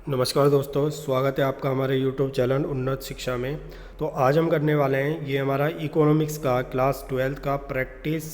नमस्कार दोस्तों, स्वागत है आपका हमारे YouTube चैनल उन्नत शिक्षा में। तो आज हम करने वाले हैं, ये हमारा इकोनॉमिक्स का क्लास 12 का प्रैक्टिस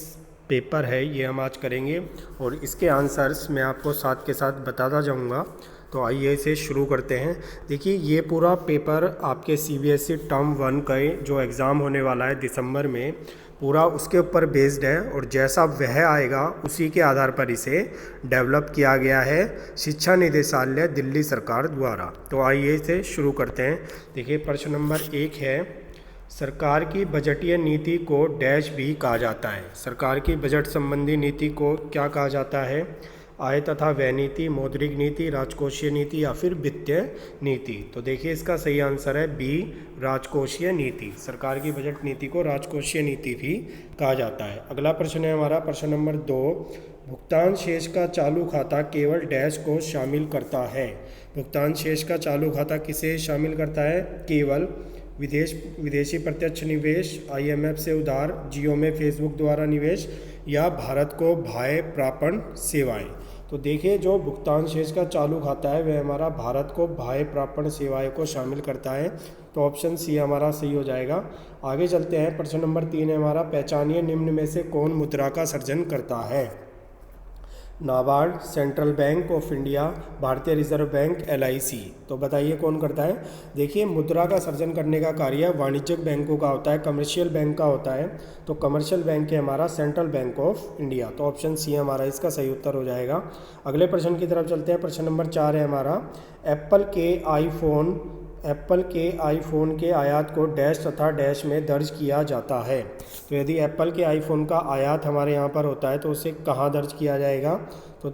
पेपर है, ये हम आज करेंगे और इसके आंसर्स मैं आपको साथ के साथ बताता जाऊंगा। तो आइए इसे शुरू करते हैं। देखिए, ये पूरा पेपर आपके CBSE टर्म 1 का जो एग्ज़ाम होने वाला है दिसंबर में, पूरा उसके ऊपर बेस्ड है और जैसा वह आएगा उसी के आधार पर इसे डेवलप किया गया है शिक्षा निदेशालय दिल्ली सरकार द्वारा। तो आइए इसे शुरू करते हैं। देखिए, प्रश्न नंबर 1 है, सरकार की बजटीय नीति को डैश भी कहा जाता है। सरकार की बजट संबंधी नीति को क्या कहा जाता है? आय तथा व्यय नीति, मौद्रिक नीति, राजकोषीय नीति या फिर वित्तीय नीति। तो देखिए, इसका सही आंसर है बी, राजकोषीय नीति। सरकार की बजट नीति को राजकोषीय नीति भी कहा जाता है। अगला प्रश्न है हमारा प्रश्न नंबर 2, भुगतान शेष का चालू खाता केवल डैश को शामिल करता है। भुगतान शेष का चालू खाता किसे शामिल करता है? केवल विदेशी प्रत्यक्ष निवेश, IMF से उधार, जियो में फेसबुक द्वारा निवेश या भारत को बाह्य प्रापण सेवाएं। तो देखिए, जो भुगतान शेष का चालू खाता है वह हमारा भारत को बाह्य प्रापण सेवाएं को शामिल करता है। तो ऑप्शन सी हमारा सही हो जाएगा। आगे चलते हैं, प्रश्न नंबर 3 है हमारा, पहचानिए निम्न में से कौन मुद्रा का सृजन करता है? NABARD, central bank of India, भारतीय रिजर्व बैंक, LIC। तो बताइए कौन करता है? देखिए, मुद्रा का सृजन करने का कार्य वाणिज्यिक बैंकों का होता है, कमर्शियल बैंक का होता है। तो कमर्शियल बैंक है हमारा सेंट्रल बैंक ऑफ इंडिया। तो ऑप्शन सी हमारा इसका सही उत्तर हो जाएगा। अगले प्रश्न की तरफ चलते हैं। प्रश्न नंबर 4 है हमारा, एप्पल के आईफोन के आयात को डैश तथा डैश में दर्ज किया जाता है। तो यदि एप्पल के आईफोन का आयात हमारे यहाँ पर होता है तो उसे कहाँ दर्ज किया जाएगा? तो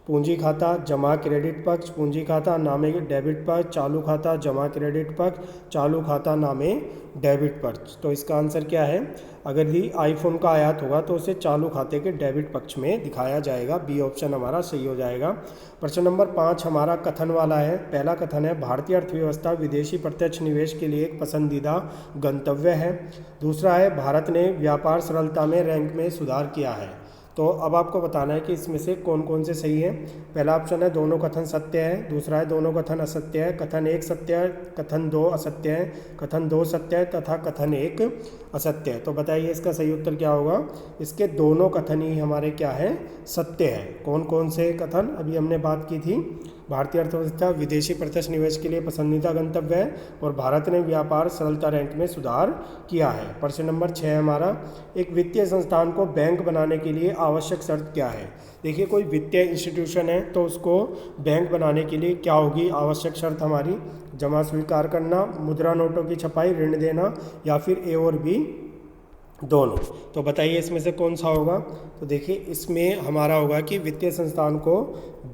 पूंजी खाता, जमा क्रेडिट पक्ष, पूंजी खाता नामे डेबिट पक्ष, चालू खाता, जमा क्रेडिट पक्ष, चालू खाता नामे डेबिट पक्ष। तो इसका आंसर क्या है? अगर यदि आईफोन का आयात होगा तो उसे चालू खाते के डेबिट पक्ष में दिखाया जाएगा। बी ऑप्शन हमारा सही हो जाएगा। प्रश्न नंबर 5 हमारा कथन वाला है। पहला कथन है, भारतीय अर्थव्यवस्था विदेशी प्रत्यक्ष निवेश के लिए एक पसंदीदा गंतव्य है। दूसरा है, भारत ने व्यापार सरलता में रैंक में सुधार किया है। तो अब आपको बताना है कि इसमें से कौन कौन से सही है। पहला ऑप्शन है, दोनों कथन सत्य है। दूसरा है, दोनों कथन असत्य है। कथन 1 सत्य है, कथन 2 असत्य है, कथन 2 सत्य है तथा कथन 1 असत्य है। तो बताइए इसका सही उत्तर क्या होगा? इसके दोनों कथन ही हमारे क्या है? सत्य है। कौन कौन से कथन? अभी हमने बात की थी, भारतीय अर्थव्यवस्था विदेशी प्रत्यक्ष निवेश के लिए पसंदीदा गंतव्य है और भारत ने व्यापार सरलता रैंक में सुधार किया है। प्रश्न नंबर 6 हमारा, एक वित्तीय संस्थान को बैंक बनाने के लिए आवश्यक शर्त क्या है? देखिए, कोई वित्तीय इंस्टीट्यूशन है तो उसको बैंक बनाने के लिए क्या होगी आवश्यक शर्त हमारी? जमा स्वीकार करना, मुद्रा नोटों की छपाई, ऋण देना या फिर ए और बी दोनों। तो बताइए इसमें से कौन सा होगा? तो देखिए, इसमें हमारा होगा कि वित्तीय संस्थान को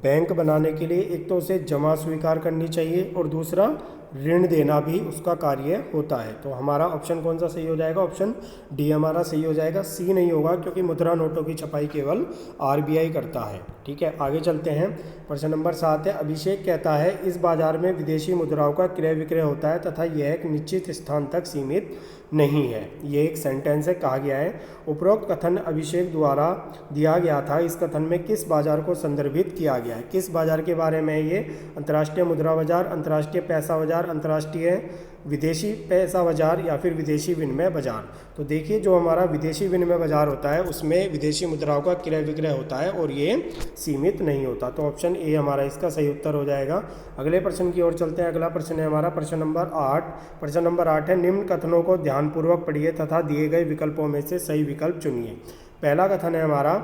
बैंक बनाने के लिए एक तो उसे जमा स्वीकार करनी चाहिए और दूसरा ऋण देना भी उसका कार्य होता है। तो हमारा ऑप्शन कौन सा सही हो जाएगा? ऑप्शन डी हमारा सही हो जाएगा। सी नहीं होगा क्योंकि मुद्रा नोटों की छपाई केवल RBI करता है। ठीक है, आगे चलते हैं। प्रश्न नंबर 7 है, अभिषेक कहता है, इस बाजार में विदेशी मुद्राओं का क्रय विक्रय होता है तथा यह एक निश्चित स्थान तक सीमित नहीं है। ये एक सेंटेंस है, कहा गया है। उपरोक्त कथन अभिषेक द्वारा दिया गया था, इस कथन में किस बाजार को संदर्भित किया गया है? किस बाजार के बारे में ये? अंतर्राष्ट्रीय मुद्रा बाजार, अंतर्राष्ट्रीय पैसा बाजार, अंतर्राष्ट्रीय विदेशी पैसा बाजार या फिर विदेशी विनिमय बाजार। तो देखिए, जो हमारा विदेशी विनिमय बाजार होता है उसमें विदेशी मुद्राओं का क्रय विक्रय होता है और ये सीमित नहीं होता। तो ऑप्शन ए हमारा इसका सही उत्तर हो जाएगा। अगले प्रश्न की ओर चलते हैं। अगला प्रश्न है हमारा प्रश्न नंबर 8। प्रश्न नंबर 8 है, निम्न कथनों को ध्यानपूर्वक पढ़िए तथा दिए गए विकल्पों में से सही विकल्प चुनिए। पहला कथन है हमारा,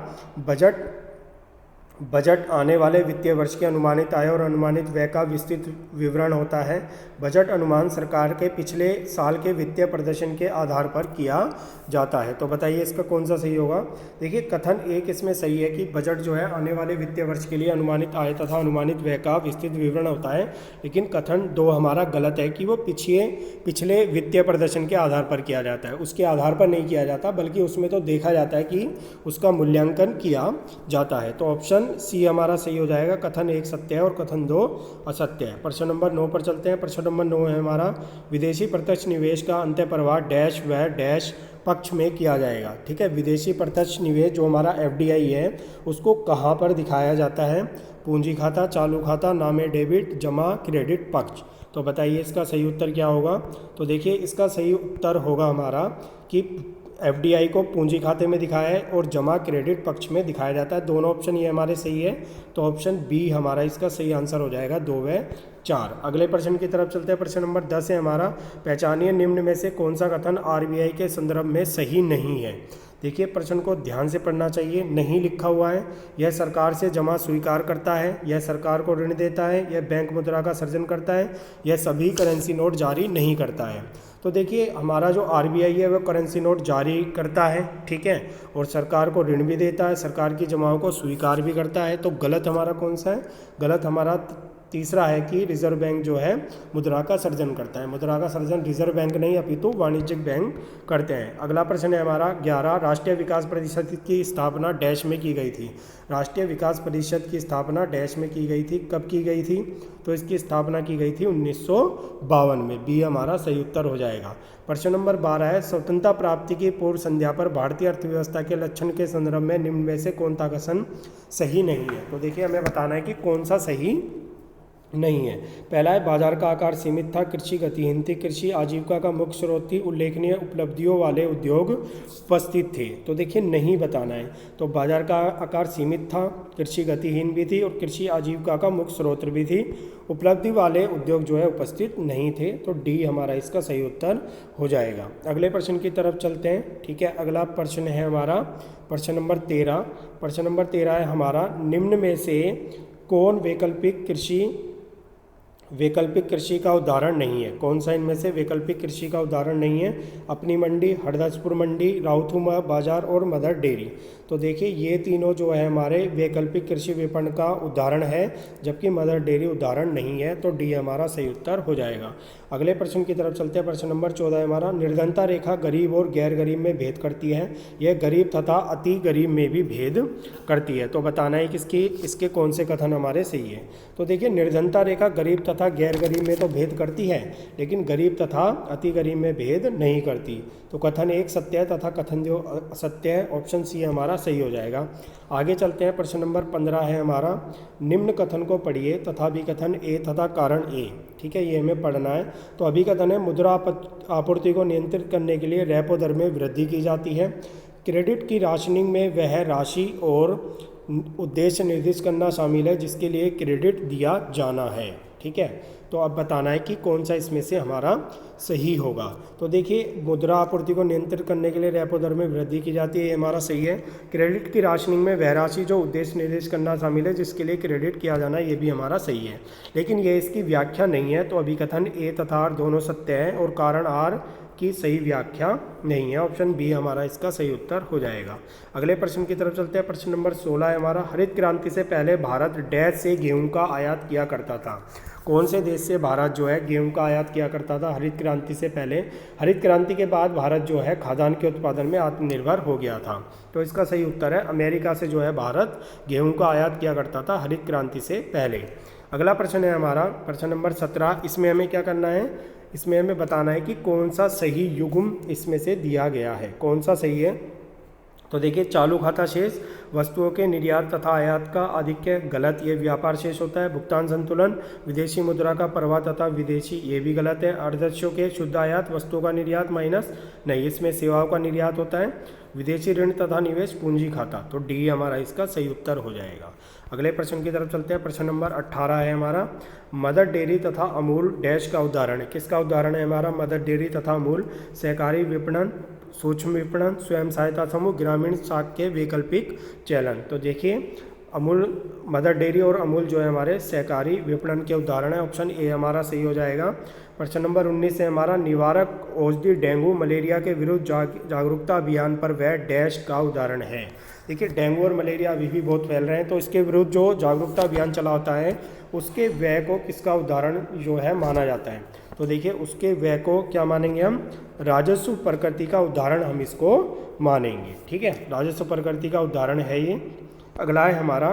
बजट आने वाले वित्तीय वर्ष के अनुमानित आय और अनुमानित व्यय का विस्तृत विवरण होता है। बजट अनुमान सरकार के पिछले साल के वित्तीय प्रदर्शन के आधार पर किया जाता है। तो बताइए इसका कौन सा सही होगा? देखिए, कथन 1 इसमें सही है कि बजट जो है आने वाले वित्तीय वर्ष के लिए अनुमानित आय तथा अनुमानित व्यय का विस्तृत विवरण होता है। लेकिन कथन 2 हमारा गलत है कि वो पिछले वित्तीय प्रदर्शन के आधार पर किया जाता है। उसके आधार पर नहीं किया जाता, बल्कि उसमें तो देखा जाता है कि उसका मूल्यांकन किया जाता है। तो ऑप्शन सी हमारा सही हो जाएगा। कथन 1 सत्य है और कथन 2 असत्य है। प्रश्न नंबर 9 पर चलते हैं। प्रश्न नंबर 9 है हमारा, विदेशी प्रत्यक्ष निवेश का अंतः प्रवाह डैश व डैश पक्ष में किया जाएगा। ठीक है, विदेशी प्रत्यक्ष निवेश जो हमारा FDI है उसको कहाँ पर दिखाया जाता है? पूंजी खाता, चालू खाता, नामे डेबिट, जमा क्रेडिट पक्ष। तो बताइए इसका सही उत्तर क्या होगा। तो देखिए इसका सही उत्तर होगा हमारा कि एफडीआई को पूंजी खाते में दिखाया है और जमा क्रेडिट पक्ष में दिखाया जाता है। दोनों ऑप्शन ये हमारे सही है, तो ऑप्शन बी हमारा इसका सही आंसर हो जाएगा 2 व 4। अगले प्रश्न की तरफ चलते हैं। प्रश्न नंबर 10 है हमारा, पहचानिए निम्न में से कौन सा कथन आरबीआई के संदर्भ में सही नहीं है। देखिए प्रश्न को ध्यान से पढ़ना चाहिए। नहीं लिखा हुआ है, यह सरकार से जमा स्वीकार करता है, यह सरकार को ऋण देता है, यह बैंक मुद्रा का सृजन करता है, यह सभी करेंसी नोट जारी नहीं करता है। तो देखिए हमारा जो आरबीआई है वह करेंसी नोट जारी करता है, ठीक है, और सरकार को ऋण भी देता है, सरकार की जमाओं को स्वीकार भी करता है। तो गलत हमारा कौन सा है, गलत हमारा तीसरा है कि रिजर्व बैंक जो है मुद्रा का सृजन करता है। मुद्रा का सृजन रिजर्व बैंक नहीं अपितु वाणिज्यिक बैंक करते हैं। अगला प्रश्न है हमारा 11, राष्ट्रीय विकास परिषद की स्थापना डैश में की गई थी। राष्ट्रीय विकास परिषद की स्थापना डैश में की गई थी, कब की गई थी। तो इसकी स्थापना की गई थी 1952 में। बी हमारा सही उत्तर हो जाएगा। प्रश्न नंबर 12 है, स्वतंत्रता प्राप्ति की पूर्व संध्या पर भारतीय अर्थव्यवस्था के लक्षण के संदर्भ में निम्न में से कौन सा कथन सही नहीं है। तो देखिए हमें बताना है कि कौन सा सही नहीं है। पहला है, बाजार का आकार सीमित था, कृषि गतिहीन थी, कृषि आजीविका का मुख्य स्रोत थी, उल्लेखनीय उपलब्धियों वाले उद्योग उपस्थित थे। तो देखिए नहीं बताना है। तो बाजार का आकार सीमित था, कृषि गतिहीन भी थी और कृषि आजीविका का मुख्य स्रोत भी थी, उपलब्धि वाले उद्योग जो है उपस्थित नहीं थे। तो डी हमारा इसका सही उत्तर हो जाएगा। अगले प्रश्न की तरफ चलते हैं, ठीक है। अगला प्रश्न है हमारा प्रश्न नंबर 13। प्रश्न नंबर 13 है हमारा, निम्न में से कौन वैकल्पिक कृषि का उदाहरण नहीं है। कौन सा इनमें से वैकल्पिक कृषि का उदाहरण नहीं है। अपनी मंडी, हरदासपुर मंडी, राउथुमा बाजार और मदर डेयरी। तो देखिए ये तीनों जो है हमारे वैकल्पिक कृषि विपणन का उदाहरण है, जबकि मदर डेयरी उदाहरण नहीं है। तो डी हमारा सही उत्तर हो जाएगा। अगले प्रश्न की तरफ चलते हैं। प्रश्न नंबर 14 है हमारा, निर्धनता रेखा गरीब और गैर गरीब में भेद करती है, यह गरीब तथा अति गरीब में भी भेद करती है। तो बताना है कि इसके कौन से कथन हमारे सही है। तो देखिए निर्धनता रेखा गरीब तथा गैर गरीब में तो भेद करती है, लेकिन गरीब तथा अति गरीब में भेद नहीं करती। तो कथन 1 सत्य है तथा कथन 2 असत्य है। ऑप्शन सी हमारा सही हो जाएगा। आगे चलते हैं। प्रश्न नंबर 15 है हमारा, निम्न कथन को पढ़िए तथा अभिकथन ए तथा कारण ए, ठीक है, ये हमें पढ़ना है। तो अभिकथन है, मुद्रा आपूर्ति को नियंत्रित करने के लिए रेपो दर में वृद्धि की जाती है। क्रेडिट की राशनिंग में वह राशि और उद्देश्य निर्दिष्ट करना शामिल है जिसके लिए क्रेडिट दिया जाना है, ठीक है। तो अब बताना है कि कौन सा इसमें से हमारा सही होगा। तो देखिए मुद्रा आपूर्ति को नियंत्रित करने के लिए रेपो दर में वृद्धि की जाती है, ये हमारा सही है। क्रेडिट की राशनिंग में वह राशि जो उद्देश्य निर्दिष्ट करना शामिल है जिसके लिए क्रेडिट किया जाना, ये भी हमारा सही है, लेकिन ये इसकी व्याख्या नहीं है। तो अभिकथन ए तथा आर दोनों सत्य हैं और कारण आर की सही व्याख्या नहीं है। ऑप्शन बी हमारा इसका सही उत्तर हो जाएगा। अगले प्रश्न की तरफ चलते हैं। प्रश्न नंबर 16 है हमारा, हरित क्रांति से पहले भारत डैश से गेहूं का आयात किया करता था। कौन से देश से भारत जो है गेहूं का आयात किया करता था हरित क्रांति से पहले। हरित क्रांति के बाद भारत जो है खाद्यान्न के उत्पादन में आत्मनिर्भर हो गया था। तो इसका सही उत्तर है अमेरिका से जो है भारत गेहूं का आयात किया करता था हरित क्रांति से पहले। अगला प्रश्न है हमारा प्रश्न नंबर 17। इसमें हमें क्या करना है, इसमें हमें बताना है कि कौन सा सही युग्म इसमें से दिया गया है, कौन सा सही है। तो देखिए चालू खाता शेष, वस्तुओं के निर्यात तथा आयात का आधिक्य, गलत, ये व्यापार शेष होता है। भुगतान संतुलन, विदेशी मुद्रा का प्रवाह तथा विदेशी, ये भी गलत है। अर्धस्यों के शुद्ध आयात, वस्तुओं का निर्यात माइनस, नहीं, इसमें सेवाओं का निर्यात होता है। विदेशी ऋण तथा निवेश, पूंजी खाता। तो डी हमारा इसका सही उत्तर हो जाएगा। अगले प्रश्न की तरफ चलते हैं। प्रश्न नंबर 18 है हमारा, मदर डेयरी तथा अमूल डैश का उदाहरण है। किसका उदाहरण है हमारा, मदर डेयरी तथा अमूल। सहकारी विपणन, सूक्ष्म विपणन, स्वयं सहायता समूह, ग्रामीण साख के वैकल्पिक चलन। तो देखिए अमूल, मदर डेयरी और अमूल जो है हमारे सहकारी विपणन के उदाहरण है। ऑप्शन ए हमारा सही हो जाएगा। प्रश्न नंबर 19 है हमारा, निवारक औषधि डेंगू मलेरिया के विरुद्ध जागरूकता अभियान पर वह डैश का उदाहरण है। देखिए डेंगू और मलेरिया अभी भी बहुत फैल रहे हैं, तो इसके विरुद्ध जो जागरूकता अभियान चला होता है उसके व्यय को किसका उदाहरण जो है माना जाता है। तो देखिए उसके व्यय को क्या मानेंगे हम, राजस्व प्रकृति का उदाहरण हम इसको मानेंगे, ठीक है, राजस्व प्रकृति का उदाहरण है ये। अगला है हमारा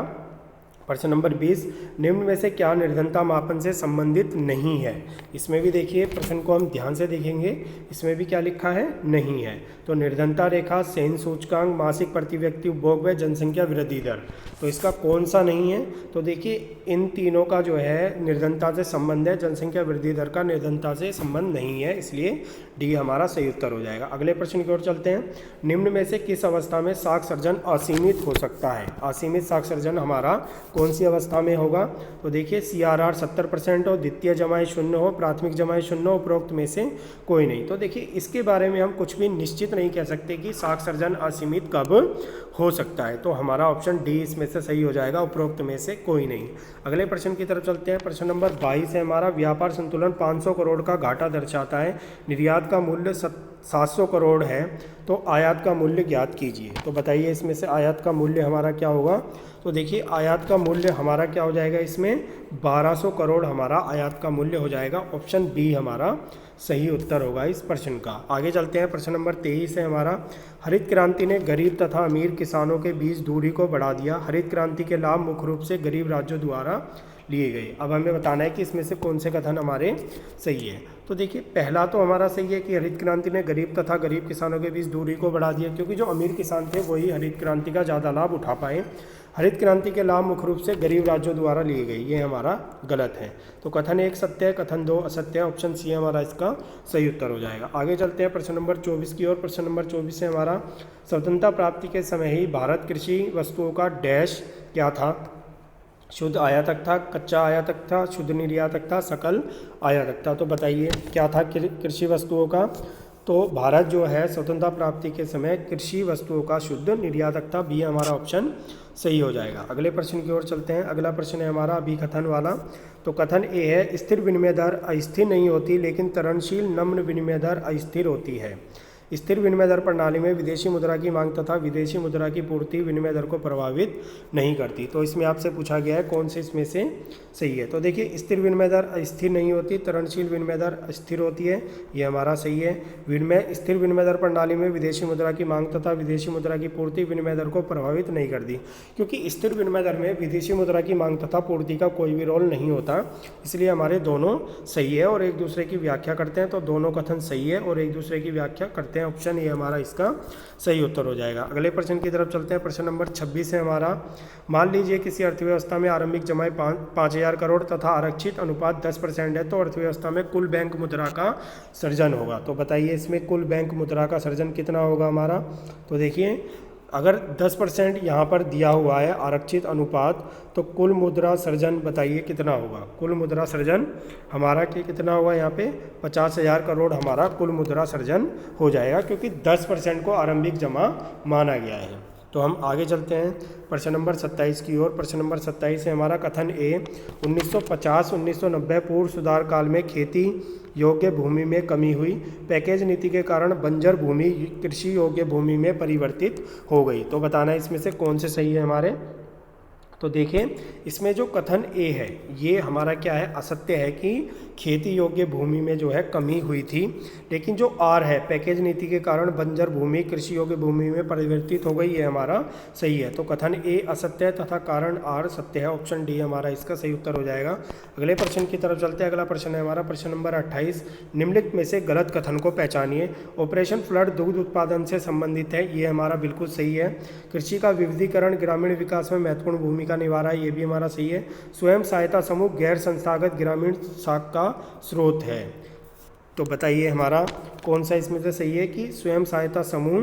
प्रश्न नंबर 20, निम्न में से क्या निर्धनता मापन से संबंधित नहीं है। इसमें भी देखिए प्रश्न को हम ध्यान से देखेंगे, इसमें भी क्या लिखा है, नहीं है। तो निर्धनता रेखा, सेन सूचकांक, मासिक प्रति व्यक्ति उपभोग व जनसंख्या वृद्धि दर, तो इसका कौन सा नहीं है। तो देखिए इन तीनों का जो है निर्धनता से संबंध है, जनसंख्या वृद्धि दर का निर्धनता से संबंध नहीं है, इसलिए डी हमारा सही उत्तर हो जाएगा। अगले प्रश्न की ओर चलते हैं। निम्न में से किस अवस्था में साख सर्जन असीमित हो सकता है। असीमित साख सर्जन हमारा कौन सी अवस्था में होगा। तो देखिए CRR 70% हो, द्वितीय जमाई 0 हो, प्राथमिक जमाई 0 हो, उपरोक्त में से कोई नहीं। तो देखिए इसके बारे में हम कुछ भी निश्चित नहीं कह सकते कि साख सर्जन असीमित कब हो सकता है। तो हमारा ऑप्शन डी इसमें से सही हो जाएगा, उपरोक्त में से कोई नहीं। अगले प्रश्न की तरफ चलते हैं। प्रश्न नंबर 22 है हमारा, व्यापार संतुलन 500 करोड़ का घाटा दर्शाता है, निर्यात का मूल्य 700 करोड़ है, तो आयात का मूल्य ज्ञात कीजिए। तो बताइए इसमें से आयात का मूल्य हमारा क्या होगा। तो देखिए आयात का मूल्य हमारा क्या हो जाएगा, इसमें 1200 करोड़ हमारा आयात का मूल्य हो जाएगा। ऑप्शन बी हमारा सही उत्तर होगा इस प्रश्न का। आगे चलते हैं। प्रश्न नंबर 23 है हमारा, हरित क्रांति ने गरीब तथा अमीर किसानों के बीच दूरी को बढ़ा दिया। हरित क्रांति के लाभ मुख्य रूप से गरीब राज्यों द्वारा लिए गए। अब हमें बताना है कि इसमें से कौन से कथन हमारे सही है। तो देखिए पहला तो हमारा सही है कि हरित क्रांति ने गरीब तथा गरीब किसानों के बीच दूरी को बढ़ा दिया, क्योंकि जो अमीर किसान थे वही हरित क्रांति का ज़्यादा लाभ उठा पाए। हरित क्रांति के लाभ मुख्य रूप से गरीब राज्यों द्वारा लिए गए, ये हमारा गलत है। तो कथन 1 सत्य है, कथन 2 असत्य है। ऑप्शन सी हमारा इसका सही उत्तर हो जाएगा। आगे चलते हैं प्रश्न नंबर 24 की ओर। प्रश्न नंबर 24 से हमारा, स्वतंत्रता प्राप्ति के समय ही भारत कृषि वस्तुओं का डैश क्या था। शुद्ध आयातक था, कच्चा आयातक था, शुद्ध निर्यातक था, सकल आयातक था। तो बताइए क्या था कृषि वस्तुओं का। तो भारत जो है स्वतंत्रता प्राप्ति के समय कृषि वस्तुओं का शुद्ध निर्यातक था, बी हमारा ऑप्शन सही हो जाएगा। अगले प्रश्न की ओर चलते हैं। अगला प्रश्न है हमारा अभिकथन वाला। तो कथन ए है, स्थिर विनिमय दर अस्थिर नहीं होती, लेकिन तरणशील नम्र विनिमय दर अस्थिर होती है। स्थिर विनिमय दर प्रणाली में विदेशी मुद्रा की मांग तथा विदेशी मुद्रा की पूर्ति विनिमय दर को प्रभावित नहीं करती। तो इसमें आपसे पूछा गया है कौन से इसमें से सही है। तो देखिए स्थिर विनिमय दर अस्थिर नहीं होती, तरणशील विनिमय दर स्थिर होती है, ये हमारा सही है। स्थिर विनिमय दर प्रणाली में विदेशी मुद्रा की मांग तथा विदेशी मुद्रा की पूर्ति विनिमय दर को प्रभावित नहीं करती, क्योंकि स्थिर विनिमय दर में विदेशी मुद्रा की मांग तथा पूर्ति का कोई भी रोल नहीं होता, इसलिए हमारे दोनों सही है और एक दूसरे की व्याख्या करते हैं। तो दोनों कथन सही है और एक दूसरे की व्याख्या करते हैं। ऑप्शन ये हमारा इसका सही उत्तर हो जाएगा। अगले प्रश्न की तरफ चलते हैं। प्रश्न नंबर 26 है हमारा, मान लीजिए किसी अर्थव्यवस्था में आरंभिक जमाई 5000 करोड़ तथा आरक्षित अनुपात 10% है, तो अर्थव्यवस्था में कुल बैंक मुद्रा का सृजन होगा। तो बताइए इसमें कुल बैंक मुद्रा का सृजन कितना होगा हमारा। तो देखिए अगर 10% यहाँ पर दिया हुआ है आरक्षित अनुपात, तो कुल मुद्रा सृजन बताइए कितना होगा। कुल मुद्रा सृजन हमारा कितना होगा, यहाँ पे 50,000 करोड़ हमारा कुल मुद्रा सृजन हो जाएगा, क्योंकि 10% को आरंभिक जमा माना गया है। तो हम आगे चलते हैं प्रश्न नंबर 27 की ओर। प्रश्न नंबर 27 है हमारा, कथन ए, 1950-1990 पूर्व सुधार काल में खेती योग्य भूमि में कमी हुई, पैकेज नीति के कारण बंजर भूमि कृषि योग्य भूमि में परिवर्तित हो गई। तो बताना है इसमें से कौन से सही है हमारे। तो देखें इसमें जो कथन ए है ये हमारा क्या है, असत्य है कि खेती योग्य भूमि में जो है कमी हुई थी, लेकिन जो आर है पैकेज नीति के कारण बंजर भूमि कृषि योग्य भूमि में परिवर्तित हो गई, ये हमारा सही है। तो कथन ए असत्य है तथा कारण आर सत्य है। ऑप्शन डी हमारा इसका सही उत्तर हो जाएगा। अगले प्रश्न की तरफ चलते हैं। अगला प्रश्न है हमारा प्रश्न नंबर 28, निम्नलिखित में से गलत कथन को पहचानिए। ऑपरेशन फ्लड दुग्ध उत्पादन से संबंधित है, ये हमारा बिल्कुल सही है। कृषि का विविधीकरण ग्रामीण विकास में महत्वपूर्ण भूमिका निभा रहा है, ये भी हमारा सही है। स्वयं सहायता समूह गैर संस्थागत ग्रामीण साख का स्रोत है। तो बताइए हमारा कौन सा इसमें से सही है कि स्वयं सहायता समूह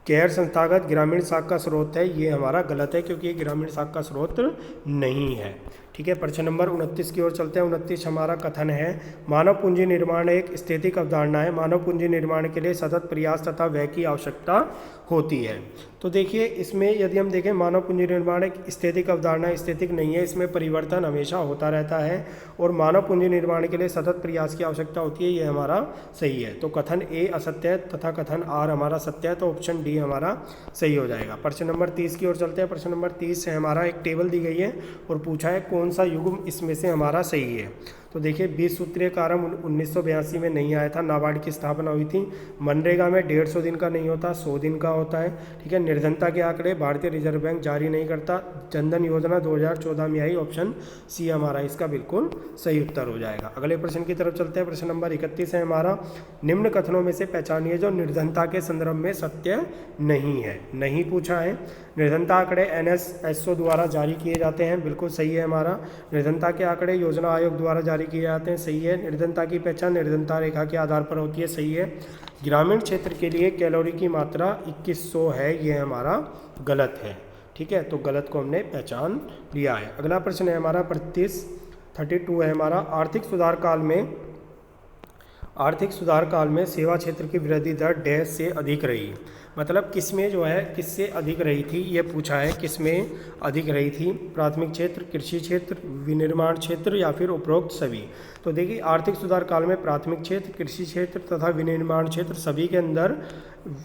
गैर संस्थागत ग्रामीण साख का स्रोत है, ये हमारा गलत है, क्योंकि ये ग्रामीण साख का स्रोत नहीं है। ठीक है, प्रश्न नंबर 29 की ओर चलते हैं। 29 हमारा कथन है, मानव पूंजी निर्माण एक स्थैतिक अवधारणा है, मानव पूंजी निर्माण के लिए सतत प्रयास तथा व्यय की आवश्यकता होती है। तो देखिए इसमें यदि हम देखें मानव पूंजी निर्माण एक स्थैतिक अवधारणा, स्थैतिक नहीं है, इसमें परिवर्तन हमेशा होता रहता है और मानव पूंजी निर्माण के लिए सतत प्रयास की आवश्यकता होती है, ये हमारा सही है। तो कथन ए असत्य है तथा कथन आर हमारा सत्य है, तो ऑप्शन डी हमारा सही हो जाएगा। प्रश्न नंबर 30 की ओर चलते हैं। प्रश्न नंबर 30 से हमारा एक टेबल दी गई है और पूछा है कौन सा युग्म इसमें से हमारा सही है। तो देखिए 20 सूत्रीय कार्यक्रम 1982 में नहीं आया था, नाबार्ड की स्थापना हुई थी। मनरेगा में 150 दिन का नहीं होता, 100 दिन का होता है, ठीक है। निर्धनता के आंकड़े भारतीय रिजर्व बैंक जारी नहीं करता। जनधन योजना 2014 में आई, ऑप्शन सी हमारा इसका बिल्कुल सही उत्तर हो जाएगा। अगले प्रश्न की तरफ चलते हैं। प्रश्न नंबर 31 है हमारा, निम्न कथनों में से पहचानिए जो निर्धनता के संदर्भ में सत्य नहीं है। नहीं पूछा है। निर्धनता आंकड़े NSSO द्वारा जारी किए जाते हैं, बिल्कुल सही है हमारा। निर्धनता के आंकड़े योजना आयोग द्वारा जारी किए जाते हैं, सही है। निर्धनता की पहचान निर्धनता रेखा के आधार पर होती है, सही है। ग्रामीण क्षेत्र के लिए कैलोरी की मात्रा 2100 है, ये हमारा गलत है, ठीक है। तो गलत को हमने पहचान लिया है। अगला प्रश्न है हमारा 32 है हमारा, आर्थिक सुधार काल में सेवा क्षेत्र की वृद्धि दर डैश से अधिक रही। मतलब किसमें जो है किससे अधिक रही थी, ये पूछा है किसमें अधिक रही थी। प्राथमिक क्षेत्र, कृषि क्षेत्र, विनिर्माण क्षेत्र या फिर उपरोक्त सभी। तो देखिए आर्थिक सुधार काल में प्राथमिक क्षेत्र, कृषि क्षेत्र तथा विनिर्माण क्षेत्र सभी के अंदर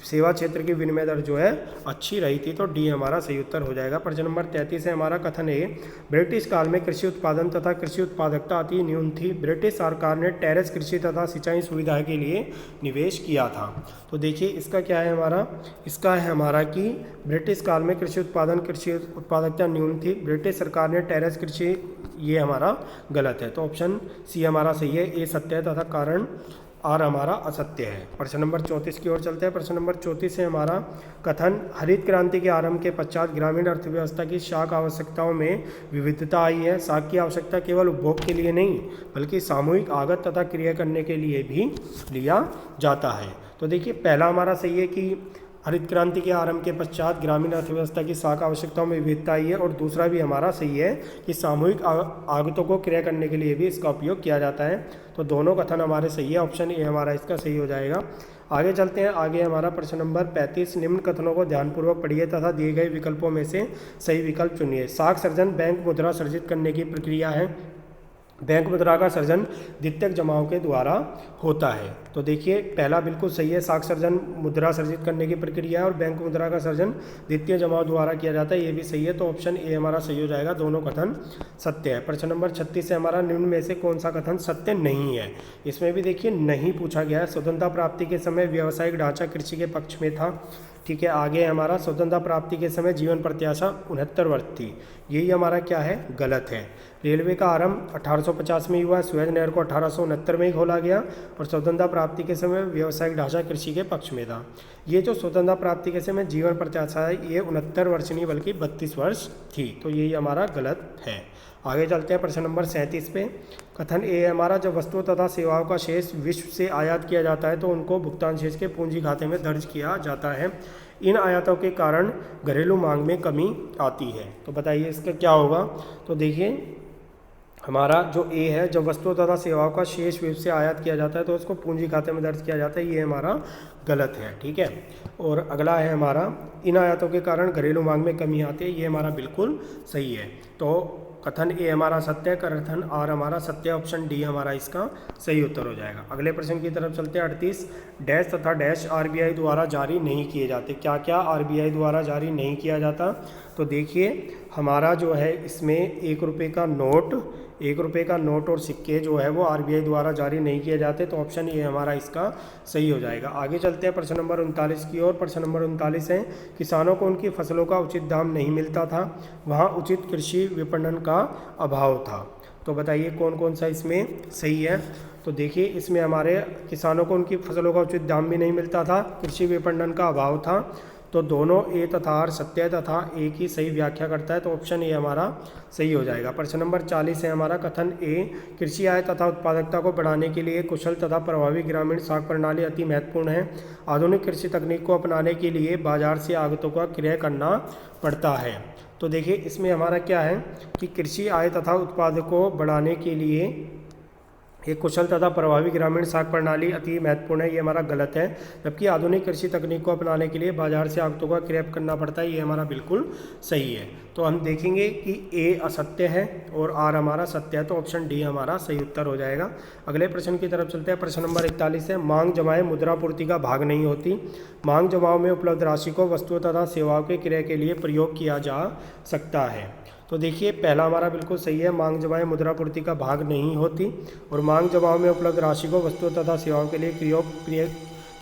सेवा क्षेत्र की विनिमय दर जो है अच्छी रही थी, तो डी हमारा सही उत्तर हो जाएगा। प्रश्न नंबर 33 है हमारा, कथन ए, ब्रिटिश काल में कृषि उत्पादन तथा कृषि उत्पादकता अति न्यून थी। ब्रिटिश सरकार ने टेरेस कृषि तथा सिंचाई सुविधा के लिए निवेश किया था। तो देखिए इसका क्या है हमारा, इसका है हमारा कि ब्रिटिश काल में कृषि उत्पादकता न्यून थी। ब्रिटिश सरकार ने टेरेस कृषि, ये हमारा गलत है, तो ऑप्शन सी हमारा सही है। ए सत्य है तथा कारण आर हमारा असत्य है। प्रश्न नंबर 34 की ओर चलते हैं। प्रश्न नंबर 34 है हमारा, कथन हरित क्रांति के आरंभ के पश्चात ग्रामीण अर्थव्यवस्था की शाक आवश्यकताओं में विविधता आई है। शाक की आवश्यकता केवल उपभोग के लिए नहीं बल्कि सामूहिक आगत तथा क्रिया करने के लिए भी लिया जाता है। तो देखिए पहला हमारा सही है कि हरित क्रांति के आरंभ के पश्चात ग्रामीण अर्थव्यवस्था की शाक आवश्यकताओं में विविधता आई है, और दूसरा भी हमारा सही है कि सामूहिक आगतों को क्रिया करने के लिए भी इसका उपयोग किया जाता है। तो दोनों कथन हमारे सही है, ऑप्शन ए हमारा इसका सही हो जाएगा। आगे चलते हैं। आगे हमारा प्रश्न नंबर 35, निम्न कथनों को ध्यानपूर्वक पढ़िए तथा दिए गए विकल्पों में से सही विकल्प चुनिए। शाक सर्जन बैंक मुद्रा सर्जित करने की प्रक्रिया है। बैंक मुद्रा का सर्जन द्वितीयक जमाओं के द्वारा होता है। तो देखिए पहला बिल्कुल सही है, शाक सर्जन मुद्रा सर्जित करने की प्रक्रिया है और बैंक मुद्रा का सर्जन द्वितीय जमाओं द्वारा किया जाता है, ये भी सही है। तो ऑप्शन ए हमारा सही हो जाएगा, दोनों कथन सत्य है। प्रश्न नंबर 36 है हमारा, निम्न में से कौन सा कथन सत्य नहीं है। इसमें भी देखिए नहीं पूछा गया है। स्वतंत्रता प्राप्ति के समय व्यावसायिक ढांचा कृषि के पक्ष में था, ठीक है। आगे हमारा स्वतंत्रता प्राप्ति के समय जीवन प्रत्याशा 69 वर्ष थी, यही हमारा क्या है, गलत है। रेलवे का आरंभ 1850 में हुआ, सुएज नहर को 1869 में ही खोला गया और स्वतंत्रता प्राप्ति के समय व्यावसायिक ढांचा कृषि के पक्ष में था। ये जो स्वतंत्रता प्राप्ति के समय जीवन प्रत्याशा है ये 69 वर्ष नहीं बल्कि 32 वर्ष थी, तो यही हमारा गलत है। आगे चलते हैं प्रश्न नंबर 37 पे। कथन ए है हमारा, जब वस्तुओं तथा सेवाओं का शेष विश्व से आयात किया जाता है तो उनको भुगतान शेष के पूंजी खाते में दर्ज किया जाता है। इन आयातों के कारण घरेलू मांग में कमी आती है। तो बताइए इसका क्या होगा। तो देखिए हमारा जो ए है, जब वस्तुओं तथा सेवाओं का शेष विश्व से आयात किया जाता है तो उसको पूंजी खाते में दर्ज किया जाता है, ये हमारा गलत है, ठीक है। और अगला है हमारा, इन आयातों के कारण घरेलू मांग में कमी आती है, ये हमारा बिल्कुल सही है। तो कथन ए हमारा सत्य है, कथन आर हमारा सत्य, ऑप्शन डी हमारा इसका सही उत्तर हो जाएगा। अगले प्रश्न की तरफ चलते हैं। 38 डैश तथा डैश आरबीआई द्वारा जारी नहीं किए जाते। क्या क्या आरबीआई द्वारा जारी नहीं किया जाता। तो देखिए हमारा जो है इसमें 1 रुपये का नोट और सिक्के जो है वो आरबीआई द्वारा जारी नहीं किए जाते, तो ऑप्शन ए हमारा इसका सही हो जाएगा। आगे चलते हैं प्रश्न नंबर 39 की ओर। प्रश्न नंबर 39 है, किसानों को उनकी फसलों का उचित दाम नहीं मिलता था, वहाँ उचित कृषि विपणन का अभाव था। तो बताइए कौन कौन सा इसमें सही है। तो देखिए इसमें हमारे किसानों को उनकी फसलों का उचित दाम भी नहीं मिलता था, कृषि विपणन का अभाव था, तो दोनों ए तथा आर सत्य है तथा ए की सही व्याख्या करता है, तो ऑप्शन ए हमारा सही हो जाएगा। प्रश्न नंबर 40 है हमारा, कथन ए, कृषि आय तथा उत्पादकता को बढ़ाने के लिए कुशल तथा प्रभावी ग्रामीण साख प्रणाली अति महत्वपूर्ण है। आधुनिक कृषि तकनीक को अपनाने के लिए बाजार से आगतों का क्रय करना पड़ता है। तो देखिए इसमें हमारा क्या है कि कृषि आय तथा उत्पादक को बढ़ाने के लिए एक कुशल तथा प्रभावी ग्रामीण साख प्रणाली अति महत्वपूर्ण है, ये हमारा गलत है। जबकि आधुनिक कृषि तकनीक को अपनाने के लिए बाजार से आगतों का क्रय करना पड़ता है, ये हमारा बिल्कुल सही है। तो हम देखेंगे कि ए असत्य है और आर हमारा सत्य है, तो ऑप्शन डी हमारा सही उत्तर हो जाएगा। अगले प्रश्न की तरफ चलते हैं। प्रश्न नंबर 41 है, मांग जमाएं मुद्रापूर्ति का भाग नहीं होती। मांग जमाओं में उपलब्ध राशि को वस्तुओं तथा सेवाओं के क्रय के लिए प्रयोग किया जा सकता है। तो देखिए पहला हमारा बिल्कुल सही है, मांग जमाएं मुद्रापूर्ति का भाग नहीं होती और मांग जमाओं में उपलब्ध राशि को वस्तुओं तथा सेवाओं के लिए प्रयोग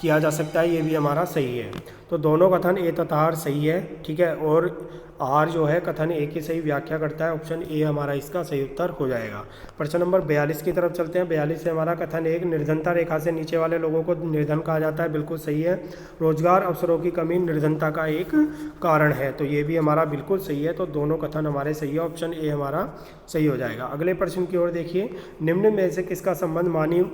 किया जा सकता है, ये भी हमारा सही है। तो दोनों कथन ए तथा आर सही है, ठीक है, और आर जो है कथन ए की सही व्याख्या करता है, ऑप्शन ए हमारा इसका सही उत्तर हो जाएगा। प्रश्न नंबर 42 की तरफ चलते हैं। 42 से हमारा कथन एक, निर्धनता रेखा से नीचे वाले लोगों को निर्धन कहा जाता है, बिल्कुल सही है। रोजगार अवसरों की कमी निर्धनता का एक कारण है, तो ये भी हमारा बिल्कुल सही है। तो दोनों कथन हमारे सही है, ऑप्शन ए हमारा सही हो जाएगा। अगले प्रश्न की ओर देखिए, निम्न में से किसका संबंध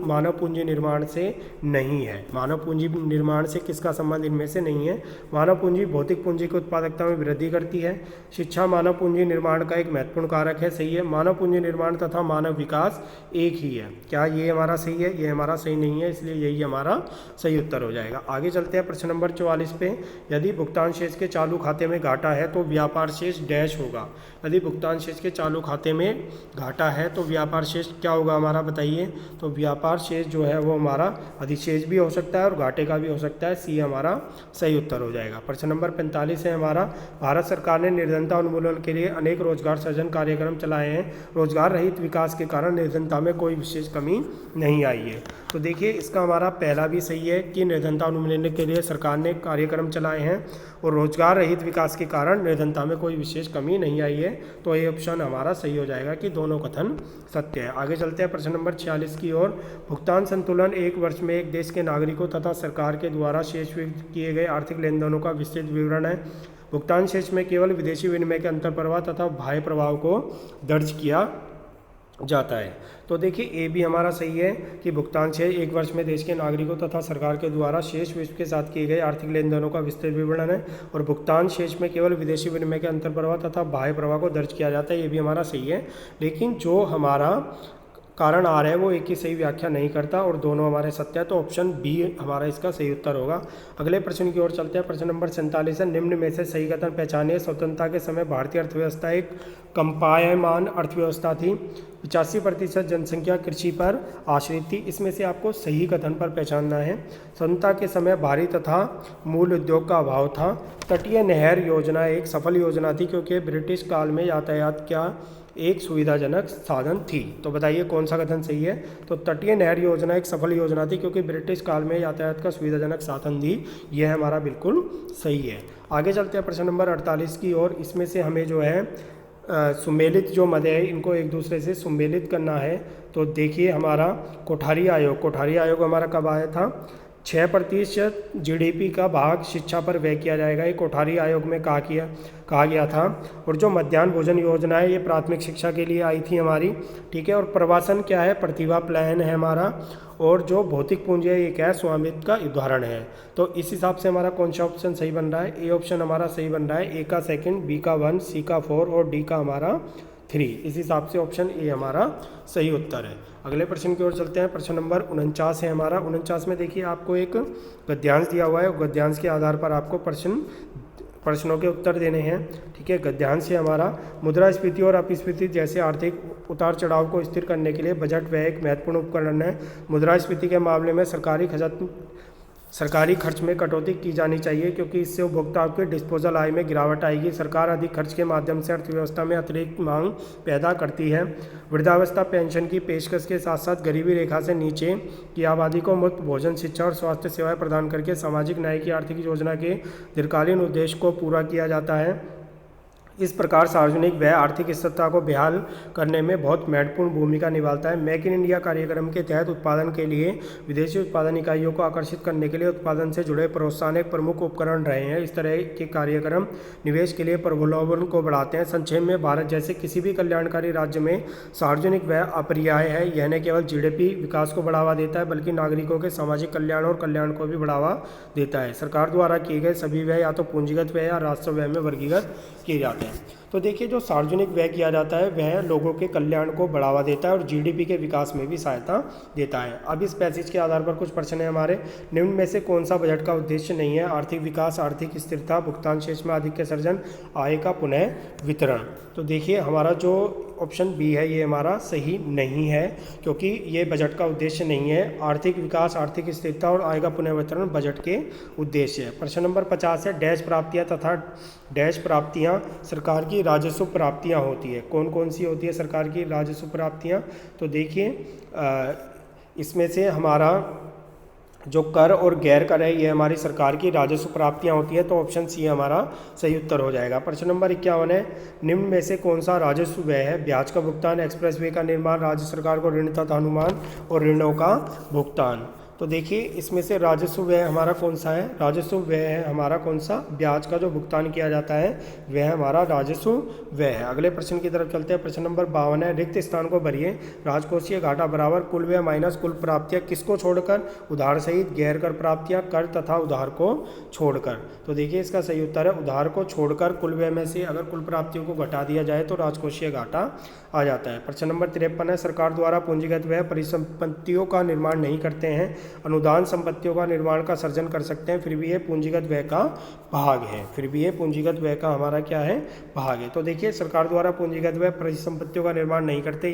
मानव पूंजी निर्माण से नहीं है? मानव पूंजी निर्माण से किसका संबंध इनमें से नहीं है? मानव पूंजी भौतिक पूंजी की उत्पादकता में वृद्धि करती है। शिक्षा मानव पूंजी निर्माण का एक महत्वपूर्ण कारक है, सही है। मानव पूंजी निर्माण तथा मानव विकास एक ही है, क्या ये हमारा सही है? ये हमारा सही नहीं है, इसलिए यही हमारा सही उत्तर हो जाएगा। आगे चलते हैं प्रश्न नंबर 44 पे। यदि भुगतान शेष के चालू खाते में घाटा है तो व्यापार शेष डैश होगा। यदि भुगतान शेष के चालू खाते में घाटा है तो व्यापार शेष क्या होगा हमारा, बताइए। तो व्यापार शेष जो है वो हमारा अधिशेष भी हो सकता है और घाटे का भी हो सकता है, सी हमारा सही उत्तर हो जाएगा। प्रश्न नंबर 45 है हमारा, भारत सरकार ने निर्धनता उन्मूलन के लिए अनेक रोजगार सृजन कार्यक्रम चलाए हैं। रोजगार रहित विकास के कारण निर्धनता में कोई विशेष कमी नहीं आई है। तो देखिए इसका हमारा पहला भी सही है कि निर्धनता उन्मूलन के लिए सरकार ने कार्यक्रम चलाए हैं और रोजगार रहित विकास के कारण निर्धनता में कोई विशेष कमी नहीं आई है, तो ये ऑप्शन हमारा सही हो जाएगा कि दोनों कथन सत्य है। आगे चलते हैं प्रश्न नंबर 46 की ओर। भुगतान संतुलन एक वर्ष में एक देश के नागरिकों तथा सरकार के द्वारा शेष किए गए आर्थिक लेन देनों का विस्तृत विवरण है। भुगतान शेष में केवल विदेशी विनिमय के अंतर प्रवाह तथा बाह्य प्रवाह को दर्ज किया जाता है। तो देखिए ए भी हमारा सही है कि भुगतान शेष एक वर्ष में देश के नागरिकों तथा सरकार के द्वारा शेष विश्व के साथ किए गए आर्थिक लेन देनों का विस्तृत विवरण है और भुगतान शेष में केवल विदेशी विनिमय के अंतर प्रवाह तथा बाह्य प्रवाह को दर्ज किया जाता है, ये भी हमारा सही है। लेकिन जो हमारा कारण आ रहा है वो एक की सही व्याख्या नहीं करता और दोनों हमारे सत्य है, तो ऑप्शन बी हमारा इसका सही उत्तर होगा। अगले प्रश्न की ओर चलते हैं। प्रश्न नंबर 47 है, निम्न में से सही कथन पहचानिए। स्वतंत्रता के समय भारतीय अर्थव्यवस्था एक कंपायमान अर्थव्यवस्था थी। 85% जनसंख्या कृषि पर आश्रित थी। इसमें से आपको सही कथन पर पहचानना है। स्वतंत्रता के समय भारी तथा मूल उद्योग का अभाव था। तटीय नहर योजना एक सफल योजना थी क्योंकि ब्रिटिश काल में यातायात क्या एक सुविधाजनक साधन थी। तो बताइए कौन सा कथन सही है? तो तटीय नहर योजना एक सफल योजना थी क्योंकि ब्रिटिश काल में यातायात का सुविधाजनक साधन थी, यह हमारा बिल्कुल सही है। आगे चलते हैं प्रश्न नंबर 48 की ओर। इसमें से हमें जो है सुमेलित जो मद है इनको एक दूसरे से सुमेलित करना है। तो देखिए हमारा कोठारी आयोग हमारा कब आया था? 6% GDP का भाग शिक्षा पर व्यय किया जाएगा, ये कोठारी आयोग में कहा गया था। और जो मध्याह्न भोजन योजना है ये प्राथमिक शिक्षा के लिए आई थी हमारी, ठीक है। और प्रवासन क्या है? प्रतिभा प्लान है हमारा। और जो भौतिक पूंजी है ये क्या है? स्वामित्व का उदाहरण है। तो इस हिसाब से हमारा कौन सा ऑप्शन सही बन रहा है? ए ऑप्शन हमारा सही बन रहा है। ए का 2, बी का 1, सी का 4 और डी का हमारा 3। इस हिसाब से ऑप्शन ए हमारा सही उत्तर है। अगले प्रश्न की ओर चलते हैं। प्रश्न नंबर 49 है हमारा। 49 में देखिए आपको एक गद्यांश दिया हुआ है, गद्यांश के आधार पर आपको प्रश्नों के उत्तर देने हैं, ठीक है। गद्यांश है हमारा, मुद्रास्फीति और अपस्फीति जैसे आर्थिक उतार चढ़ाव को स्थिर करने के लिए बजट व्यय एक महत्वपूर्ण उपकरण है। मुद्रास्फीति के मामले में सरकारी खर्च में कटौती की जानी चाहिए क्योंकि इससे उपभोक्ताओं के डिस्पोजल आय में गिरावट आएगी। सरकार अधिक खर्च के माध्यम से अर्थव्यवस्था में अतिरिक्त मांग पैदा करती है। वृद्धावस्था पेंशन की पेशकश के साथ साथ गरीबी रेखा से नीचे की आबादी को मुफ्त भोजन, शिक्षा और स्वास्थ्य सेवाएं प्रदान करके सामाजिक न्याय की आर्थिक योजना के दीर्घकालीन उद्देश्य को पूरा किया जाता है। इस प्रकार सार्वजनिक व्यय आर्थिक स्थिरता को बहाल करने में बहुत महत्वपूर्ण भूमिका निभाता है। मेक इन इंडिया कार्यक्रम के तहत उत्पादन के लिए विदेशी उत्पादन इकाइयों को आकर्षित करने के लिए उत्पादन से जुड़े प्रोत्साहन एक प्रमुख उपकरण रहे हैं। इस तरह के कार्यक्रम निवेश के लिए प्रलोभन को बढ़ाते हैं। संक्षेप में, भारत जैसे किसी भी कल्याणकारी राज्य में सार्वजनिक व्यय अपरिहार्य है। यह न केवल GDP विकास को बढ़ावा देता है बल्कि नागरिकों के सामाजिक कल्याण और कल्याण को भी बढ़ावा देता है। सरकार द्वारा किए गए सभी व्यय या तो पूंजीगत व्यय या राजस्व व्यय में वर्गीकृत किए जाते हैं। तो देखिए जो सार्वजनिक व्यय किया जाता है वह लोगों के कल्याण को बढ़ावा देता है और GDP के विकास में भी सहायता देता है। अब इस पैसेज के आधार पर कुछ प्रश्न है हमारे। निम्न में से कौन सा बजट का उद्देश्य नहीं है? आर्थिक विकास, आर्थिक स्थिरता, भुगतान शेष में अधिक के सृजन, आय का पुनः वितरण। तो देखिए हमारा जो ऑप्शन बी है ये हमारा सही नहीं है, क्योंकि ये बजट का उद्देश्य नहीं है। आर्थिक विकास, आर्थिक स्थिरता और आय का पुनर्वितरण बजट के उद्देश्य है। प्रश्न नंबर 50 है, डैश प्राप्तियां तथा डैश प्राप्तियां सरकार की राजस्व प्राप्तियां होती है। कौन कौन सी होती है सरकार की राजस्व प्राप्तियां? तो देखिए इसमें से हमारा जो कर और गैर कर है ये हमारी सरकार की राजस्व प्राप्तियां होती है, तो ऑप्शन सी हमारा सही उत्तर हो जाएगा। प्रश्न नंबर 51 है, निम्न में से कौन सा राजस्व व्यय है? ब्याज का भुगतान, एक्सप्रेसवे का निर्माण, राज्य सरकार को ऋण तथा अनुमान और ऋणों का भुगतान। तो देखिए इसमें से राजस्व व्यय हमारा कौन सा है? राजस्व व्यय है हमारा कौन सा? ब्याज का जो भुगतान किया जाता है वह हमारा राजस्व व्यय है। अगले प्रश्न की तरफ चलते हैं। प्रश्न नंबर 52 है, रिक्त स्थान को भरिए। राजकोषीय घाटा बराबर कुल व्यय माइनस कुल प्राप्तियां किसको छोड़कर? उधार सहित, गैर कर प्राप्तियां, कर तथा उधार को छोड़कर। तो देखिए इसका सही उत्तर है उधार को छोड़कर कुल व्यय में से अगर कुल प्राप्तियों को घटा दिया जाए तो राजकोषीय घाटा आ जाता है। प्रश्न नंबर 53 है, सरकार द्वारा पूंजीगत व्यय परिसंपत्तियों का निर्माण नहीं करते हैं, अनुदान संपत्तियों का निर्माण का सर्जन कर सकते हैं, फिर भी ये पूंजीगत व्यय का भाग है। फिर भी ये पूंजीगत व्यय का हमारा क्या है? भाग है। तो देखिए सरकार द्वारा पूंजीगत व्यय परिसंपत्तियों का निर्माण नहीं करते,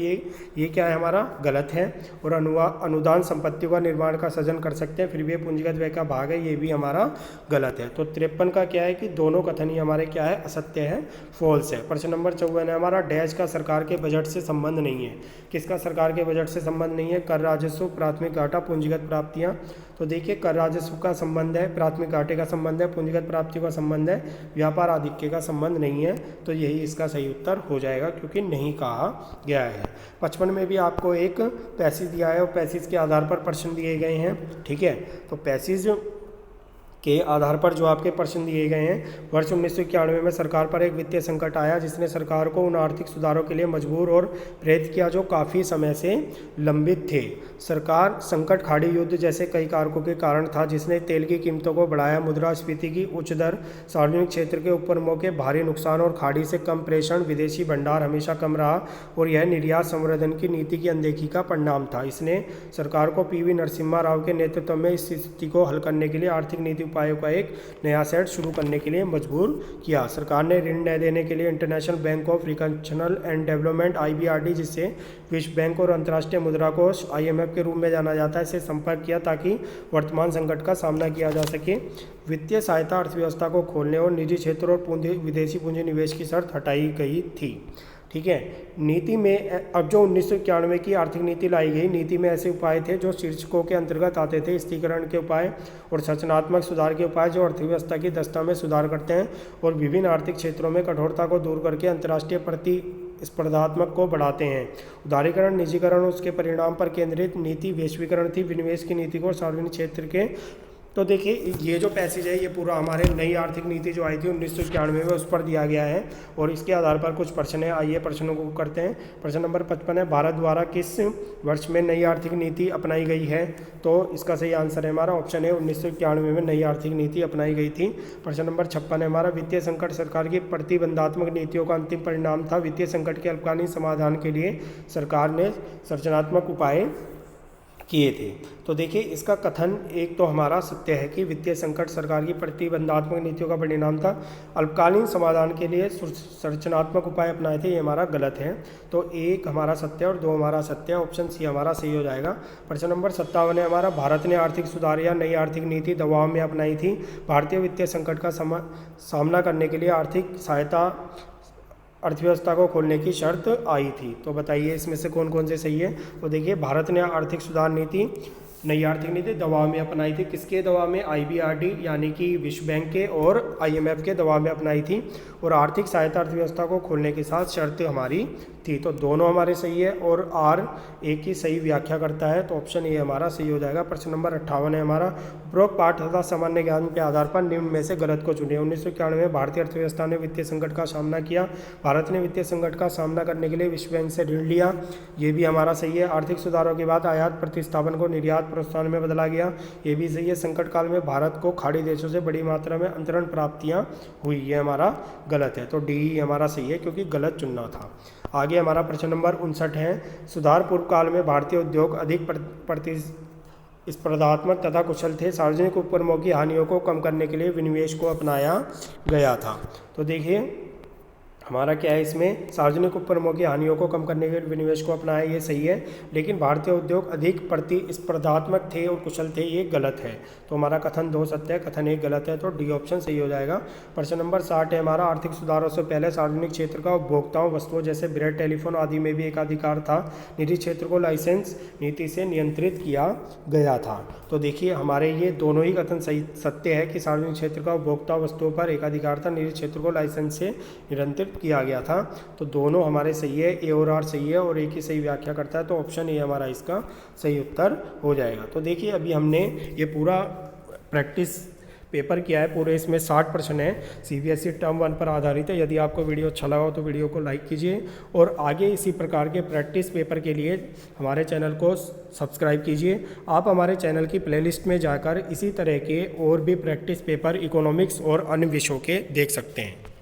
ये क्या है हमारा? गलत है। और अनुदान संपत्तियों का निर्माण का सर्जन कर सकते हैं, फिर भी ये पूंजीगत व्यय का भाग है, ये भी हमारा गलत है। तो 53 का क्या है कि दोनों कथन ही हमारे क्या है? असत्य है, फॉल्स है। प्रश्न नंबर 54 है हमारा, डैश का सरकार के बजट से संबंध नहीं है। किसका सरकार के बजट से संबंध नहीं है? कर राजस्व, प्राथमिक घाटा, पूंजीगत प्राप्तियां। तो देखिए कर राजस्व का संबंध है, प्राथमिक घाटे का संबंध है, पूंजीगत प्राप्तियों का संबंध है, व्यापार आधिक्य का संबंध नहीं है। तो यही इसका सही उत्तर हो जाएगा, क्योंकि नहीं कहा गया है। 55 में भी आपको एक पैसेज दिया है और पैसेज के आधार पर प्रश्न दिए गए हैं। ठीक है, तो पैसेज के आधार पर जो आपके प्रश्न दिए गए हैं, वर्ष 1991 में सरकार पर एक वित्तीय संकट आया जिसने सरकार को उन आर्थिक सुधारों के लिए मजबूर और प्रेरित किया जो काफ़ी समय से लंबित थे। सरकार संकट खाड़ी युद्ध जैसे कई कारकों के कारण था जिसने तेल की कीमतों को बढ़ाया, मुद्रास्फीति की उच्च दर, सार्वजनिक क्षेत्र के उपक्रमों के भारी नुकसान और खाड़ी से कम प्रेषण, विदेशी भंडार हमेशा कम रहा और यह निर्यात संवर्धन की नीति की अनदेखी का परिणाम था। इसने सरकार को पीवी नरसिम्हा राव के नेतृत्व में इस स्थिति को हल करने के लिए आर्थिक नीति उपायों का एक नया सेट शुरू करने के लिए मजबूर किया। सरकार ने ऋण न देने के लिए international bank of reconstruction and development IBRD, जिससे विश्व बैंक और अंतर्राष्ट्रीय मुद्रा कोष IMF के रूप में जाना जाता है, से संपर्क किया ताकि वर्तमान संकट का सामना किया जा सके। वित्तीय सहायता अर्थव्यवस्था को खोलने और निजी क्षेत्र और विदेशी पूंजी निवेश की शर्त हटाई गई थी। ठीक है, नीति में अब जो 1991 की आर्थिक नीति लाई गई, नीति में ऐसे उपाय थे जो शीर्षकों के अंतर्गत आते थे। स्थिरीकरण के उपाय और संरचनात्मक सुधार के उपाय जो अर्थव्यवस्था की दशा में सुधार करते हैं और विभिन्न आर्थिक क्षेत्रों में कठोरता को दूर करके अंतर्राष्ट्रीय प्रतिस्पर्धात्मक को बढ़ाते हैं। उदारीकरण, निजीकरण और उसके परिणाम पर केंद्रित नीति वैश्वीकरण थी, विनिवेश की नीति को सार्वजनिक क्षेत्र के। तो देखिए ये जो पैसेज है ये पूरा हमारे नई आर्थिक नीति जो आई थी 1991 में उस पर दिया गया है और इसके आधार पर कुछ प्रश्न है। आइए प्रश्नों को करते हैं। प्रश्न नंबर 55 है, भारत द्वारा किस वर्ष में नई आर्थिक नीति अपनाई गई है? तो इसका सही आंसर है हमारा ऑप्शन है 1991 में नई आर्थिक नीति अपनाई गई थी। प्रश्न नंबर 56 है हमारा, वित्तीय संकट सरकार की प्रतिबंधात्मक नीतियों का अंतिम परिणाम था। वित्तीय संकट के अल्पकालीन समाधान के लिए सरकार ने संरचनात्मक उपाय किए थे। तो देखिए इसका कथन एक तो हमारा सत्य है कि वित्तीय संकट सरकार की प्रतिबंधात्मक नीतियों का परिणाम था, अल्पकालीन समाधान के लिए संरचनात्मक उपाय अपनाए थे, ये हमारा गलत है। तो एक हमारा सत्य और दो हमारा सत्य है, ऑप्शन सी हमारा सही हो जाएगा। प्रश्न नंबर 57 है हमारा, भारत ने आर्थिक सुधार या नई आर्थिक नीति दबाव में अपनाई थी। भारतीय वित्तीय संकट का सामना करने के लिए आर्थिक सहायता अर्थव्यवस्था को खोलने की शर्त आई थी। तो बताइए इसमें से कौन कौन से सही है? तो देखिए भारत ने आर्थिक सुधार नीति, नई आर्थिक नीति दबाव में अपनाई थी। किसके दबाव में? IBRD यानी कि विश्व बैंक के और IMF के दबाव में अपनाई थी। और आर्थिक सहायता अर्थव्यवस्था को खोलने के साथ शर्त हमारी थी। तो दोनों हमारे सही है और R एक ही सही व्याख्या करता है, तो ऑप्शन ए हमारा सही हो जाएगा। प्रश्न नंबर 58 है हमारा, उपरोक्त पाठ तथा सामान्य ज्ञान के आधार पर निम्न में से गलत को चुनिए। 1991 में भारतीय अर्थव्यवस्था ने वित्तीय संकट का सामना किया। भारत ने वित्तीय संकट का सामना करने के लिए विश्व बैंक से ऋण लिया, ये भी हमारा सही है। आर्थिक सुधारों के बाद आयात प्रतिस्थापन को निर्यात प्रोत्साहन में बदला गया, ये भी सही है। संकट काल में भारत को खाड़ी देशों से बड़ी मात्रा में अंतरण प्राप्तियां हुई, ये हमारा गलत है। तो डी हमारा सही है क्योंकि गलत चुनना था। आगे हमारा प्रश्न नंबर 59 है, सुधार पूर्व काल में भारतीय उद्योग अधिक प्रतिस्पर्धात्मक तथा कुशल थे। सार्वजनिक उपक्रमों की हानियों को कम करने के लिए विनिवेश को अपनाया गया था। तो देखिए हमारा क्या है, इसमें सार्वजनिक उपक्रमों की हानियों को कम करने के लिए विनिवेश को अपनाया, ये सही है। लेकिन भारतीय उद्योग अधिक प्रतिस्पर्धात्मक थे और कुशल थे, ये गलत है। तो हमारा कथन 2 सत्य है, कथन 1 गलत है, तो डी ऑप्शन सही हो जाएगा। प्रश्न नंबर 60 है हमारा, आर्थिक सुधारों से पहले सार्वजनिक क्षेत्र का उपभोक्ताओं वस्तुओं जैसे ब्रेड, टेलीफोन आदि में भी एकाधिकार था। निजी क्षेत्र को लाइसेंस नीति से नियंत्रित किया गया था। तो देखिए हमारे ये दोनों ही कथन सही सत्य है कि सार्वजनिक क्षेत्र का उपभोक्ता वस्तुओं पर एकाधिकार था, निजी क्षेत्र को लाइसेंस से नियंत्रित किया गया था। तो दोनों हमारे सही है, ए और आर सही है और एक ही सही व्याख्या करता है, तो ऑप्शन ए हमारा इसका सही उत्तर हो जाएगा। तो देखिए अभी हमने ये पूरा प्रैक्टिस पेपर किया है, पूरे इसमें 60 प्रश्न है, सीबीएसई टर्म 1 पर आधारित है। यदि आपको वीडियो अच्छा लगा हो तो वीडियो को लाइक कीजिए और आगे इसी प्रकार के प्रैक्टिस पेपर के लिए हमारे चैनल को सब्सक्राइब कीजिए। आप हमारे चैनल की प्लेलिस्ट में जाकर इसी तरह के और भी प्रैक्टिस पेपर इकोनॉमिक्स और अन्य विषयों के देख सकते हैं।